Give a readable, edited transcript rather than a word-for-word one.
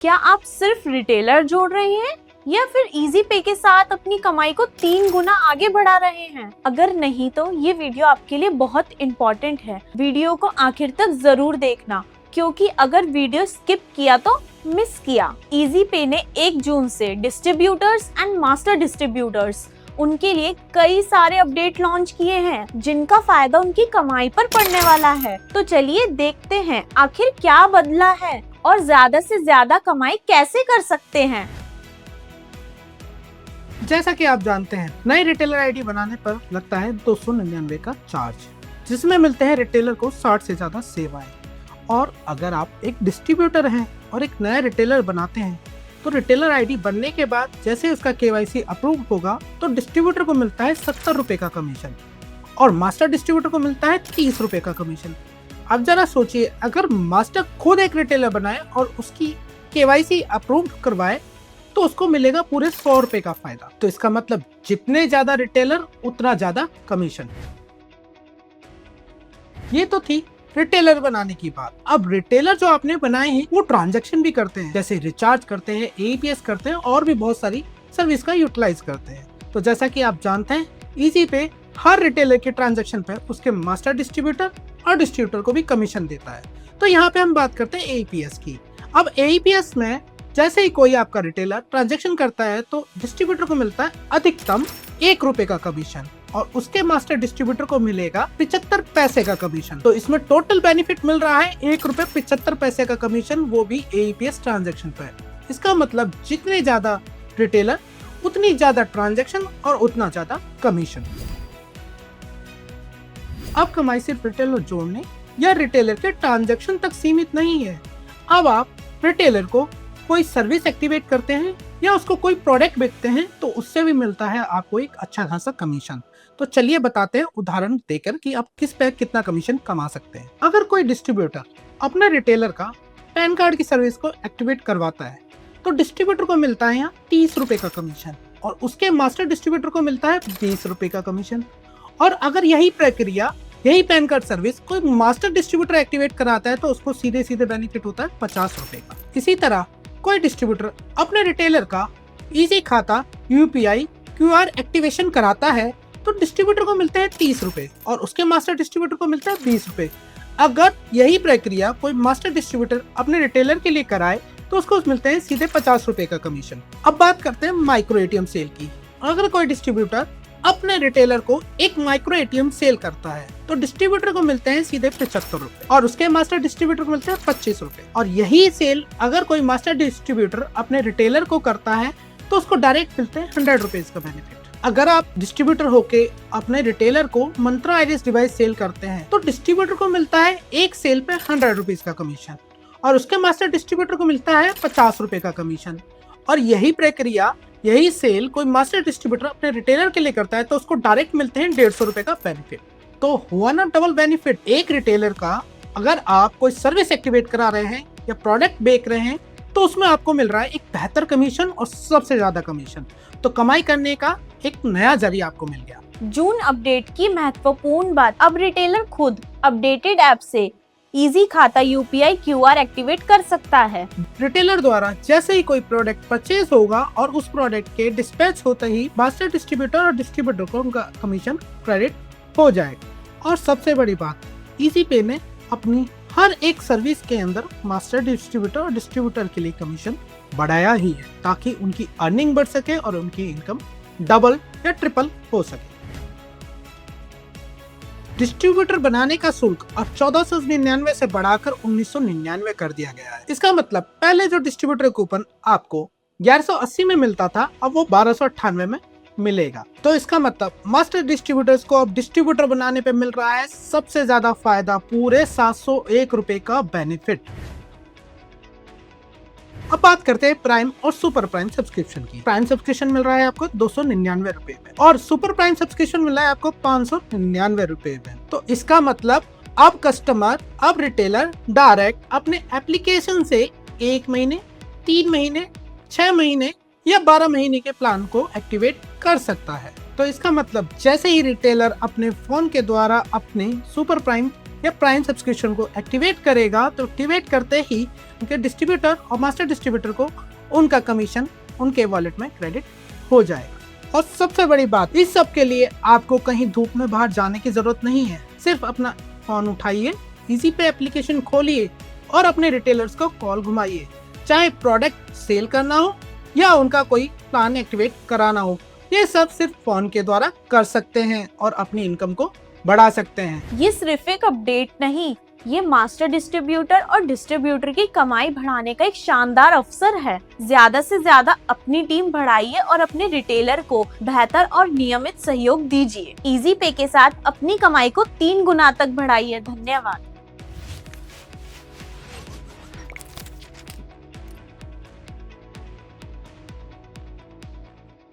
क्या आप सिर्फ रिटेलर जोड़ रहे हैं या फिर इजी पे के साथ अपनी कमाई को 3 गुना आगे बढ़ा रहे हैं? अगर नहीं तो ये वीडियो आपके लिए बहुत इम्पोर्टेंट है। वीडियो को आखिर तक जरूर देखना, क्योंकि अगर वीडियो स्किप किया तो मिस किया। इजी पे ने 1 जून से डिस्ट्रीब्यूटर्स एंड मास्टर डिस्ट्रीब्यूटर्स उनके लिए कई सारे अपडेट लॉन्च किए हैं, जिनका फायदा उनकी कमाई पर पड़ने वाला है। तो चलिए देखते हैं आखिर क्या बदला है और ज्यादा से ज्यादा कमाई कैसे कर सकते हैं। जैसा कि आप जानते हैं, नई रिटेलर आईडी बनाने पर लगता है 299 का चार्ज, जिसमें मिलते हैं रिटेलर को 60 से ज्यादा सेवाएं। और अगर आप एक डिस्ट्रीब्यूटर हैं और एक नया रिटेलर बनाते हैं तो रिटेलर आईडी बनने के बाद जैसे उसका केवाईसी अप्रूव होगा तो डिस्ट्रीब्यूटर को मिलता है 70 रुपए का कमीशन और मास्टर डिस्ट्रीब्यूटर को मिलता है 30 रुपए का कमीशन। अब जरा सोचिए, अगर मास्टर खुद एक रिटेलर बनाए और उसकी केवाईसी अप्रूव करवाए तो उसको मिलेगा पूरे 100 रुपए का फायदा। तो इसका मतलब जितने ज्यादा रिटेलर उतना ज्यादा कमीशन। ये तो थी रिटेलर बनाने की बात। अब रिटेलर जो आपने बनाए हैं वो ट्रांजैक्शन भी करते हैं, जैसे रिचार्ज करते हैं, एईपीएस करते हैं और भी बहुत सारी सर्विस का यूटिलाइज करते हैं। तो जैसा कि आप जानते हैं, इजी पे हर रिटेलर के ट्रांजैक्शन पे उसके मास्टर डिस्ट्रीब्यूटर और डिस्ट्रीब्यूटर को भी कमीशन देता है। तो यहाँ पे हम बात करते हैं एईपीएस की। अब एईपीएस में जैसे ही कोई आपका रिटेलर ट्रांजैक्शन करता है तो डिस्ट्रीब्यूटर को मिलता है अधिकतम 1 रुपए का कमीशन और उसके मास्टर डिस्ट्रीब्यूटर को मिलेगा 75 पैसे का कमीशन। तो इसमें टोटल बेनिफिट मिल रहा है 1 रुपए 75 पैसे का कमीशन, वो भी एईपीएस ट्रांजैक्शन पर। इसका मतलब जितने ज्यादा रिटेलर उतनी ज्यादा ट्रांजैक्शन और उतना ज्यादा कमीशन। अब कमाई सिर्फ रिटेलर जोड़ने या रिटेलर के ट्रांजैक्शन तक सीमित नहीं है। अब आप रिटेलर को कोई सर्विस एक्टिवेट करते हैं या उसको कोई प्रोडक्ट बेचते हैं तो उससे भी मिलता है आपको एक अच्छा खासा कमीशन। तो चलिए बताते हैं उदाहरण देकर कि आप किस पे कितना कमीशन कमा सकते हैं। अगर कोई डिस्ट्रीब्यूटर अपने रिटेलर का पैन कार्ड की सर्विस को एक्टिवेट करवाता है तो डिस्ट्रीब्यूटर को मिलता है यहाँ 30 रुपए का कमीशन और उसके मास्टर डिस्ट्रीब्यूटर को मिलता है 20 रुपए का कमीशन। और अगर यही प्रक्रिया, यही पैन कार्ड सर्विस कोई मास्टर डिस्ट्रीब्यूटर एक्टिवेट कराता है तो उसको सीधे सीधे बेनिफिट होता है 50 रुपए का। इसी तरह कोई डिस्ट्रीब्यूटर अपने रिटेलर का इजी खाता यूपीआई क्यूआर एक्टिवेशन कराता है तो डिस्ट्रीब्यूटर को मिलते हैं 30 रुपए और उसके मास्टर डिस्ट्रीब्यूटर को मिलता है 20 रुपए। अगर यही प्रक्रिया कोई मास्टर डिस्ट्रीब्यूटर अपने रिटेलर के लिए कराए तो उसको मिलते हैं सीधे 50 रुपए का कमीशन। अब बात करते हैं माइक्रो एटीएम सेल की। अगर कोई डिस्ट्रीब्यूटर अपने रिटेलर को एक माइक्रो एटीएम सेल करता है तो डिस्ट्रीब्यूटर को मिलते हैं सीधे 75 रुपए और उसके मास्टर डिस्ट्रीब्यूटर को मिलते हैं 25 रुपए। और यही सेल अगर कोई मास्टर डिस्ट्रीब्यूटर अपने रिटेलर को करता है तो उसको डायरेक्ट मिलते हैं 100 रुपीज का बेनिफिट। अगर आप डिस्ट्रीब्यूटर होके अपने रिटेलर को मंत्रा आईरिस डिवाइस सेल करते हैं तो डिस्ट्रीब्यूटर को मिलता है एक सेल पे 100 रुपीज का कमीशन और उसके मास्टर डिस्ट्रीब्यूटर को मिलता है 50 रुपए का कमीशन। और यही प्रक्रिया, यही सेल कोई मास्टर डिस्ट्रीब्यूटर अपने रिटेलर के लिए करता है तो उसको डायरेक्ट मिलते हैं 150 रुपए का बेनिफिट। तो हुआ ना डबल बेनिफिट एक रिटेलर का। अगर आप कोई सर्विस एक्टिवेट करा रहे हैं या प्रोडक्ट बेच रहे हैं तो उसमें आपको मिल रहा है एक बेहतर कमीशन और सबसे ज्यादा कमीशन। तो कमाई करने का एक नया जरिया आपको मिल गया। जून अपडेट की महत्वपूर्ण बात, अब रिटेलर खुद अपडेटेड ऐप से इजी खाता यूपीआई क्यूआर एक्टिवेट कर सकता है। रिटेलर द्वारा जैसे ही कोई प्रोडक्ट परचेज होगा और उस प्रोडक्ट के डिस्पैच होते ही मास्टर डिस्ट्रीब्यूटर और डिस्ट्रीब्यूटर को उनका कमीशन क्रेडिट हो जाएगा। और सबसे बड़ी बात, इजी पे ने अपनी हर एक सर्विस के अंदर मास्टर डिस्ट्रीब्यूटर और डिस्ट्रीब्यूटर के लिए कमीशन बढ़ाया ही है ताकि उनकी अर्निंग बढ़ सके और उनकी इनकम डबल या ट्रिपल हो सके। डिस्ट्रीब्यूटर बनाने का शुल्क अब 1499 से बढ़ाकर 1999 कर दिया गया है। इसका मतलब पहले जो डिस्ट्रीब्यूटर कूपन आपको 1180 में मिलता था अब वो 1298 में मिलेगा। तो इसका मतलब मास्टर डिस्ट्रीब्यूटर्स को अब डिस्ट्रीब्यूटर बनाने पे मिल रहा है सबसे ज्यादा फायदा, पूरे 701 रुपए का बेनिफिट। अब बात करते हैं प्राइम और सुपर प्राइम सब्सक्रिप्शन की। प्राइम सब्सक्रिप्शन मिल रहा है आपको 299 रुपए में और सुपर प्राइम सब्सक्रिप्शन मिल रहा है आपको 599 रुपए में। तो इसका मतलब अब कस्टमर, अब रिटेलर डायरेक्ट अपने एप्लीकेशन से 1 महीने, 3 महीने, 6 महीने या 12 महीने के प्लान को एक्टिवेट कर सकता है। तो इसका मतलब जैसे ही रिटेलर अपने फोन के द्वारा अपने सुपर प्राइम या प्राइम सब्सक्रिप्शन को एक्टिवेट करेगा तो एक्टिवेट करते ही उनके डिस्ट्रीब्यूटर और मास्टर डिस्ट्रीब्यूटर को उनका कमीशन उनके वॉलेट में क्रेडिट हो जाएगा। और सबसे बड़ी बात, इस सब के लिए आपको कहीं धूप में बाहर जाने की जरूरत नहीं है। सिर्फ अपना फोन उठाइए, इजी पे एप्लीकेशन खोलिए और अपने रिटेलर्स को कॉल घुमाइए, चाहे प्रोडक्ट सेल करना हो या उनका कोई प्लान एक्टिवेट कराना हो। ये सब सिर्फ फोन के द्वारा कर सकते हैं और अपनी इनकम को बढ़ा सकते हैं। ये सिर्फ एक अपडेट नहीं, ये मास्टर डिस्ट्रीब्यूटर और डिस्ट्रीब्यूटर की कमाई बढ़ाने का एक शानदार अवसर है। ज्यादा से ज्यादा अपनी टीम बढ़ाइए और अपने रिटेलर को बेहतर और नियमित सहयोग दीजिए। इजी पे के साथ अपनी कमाई को 3 गुना तक बढ़ाइए। धन्यवाद।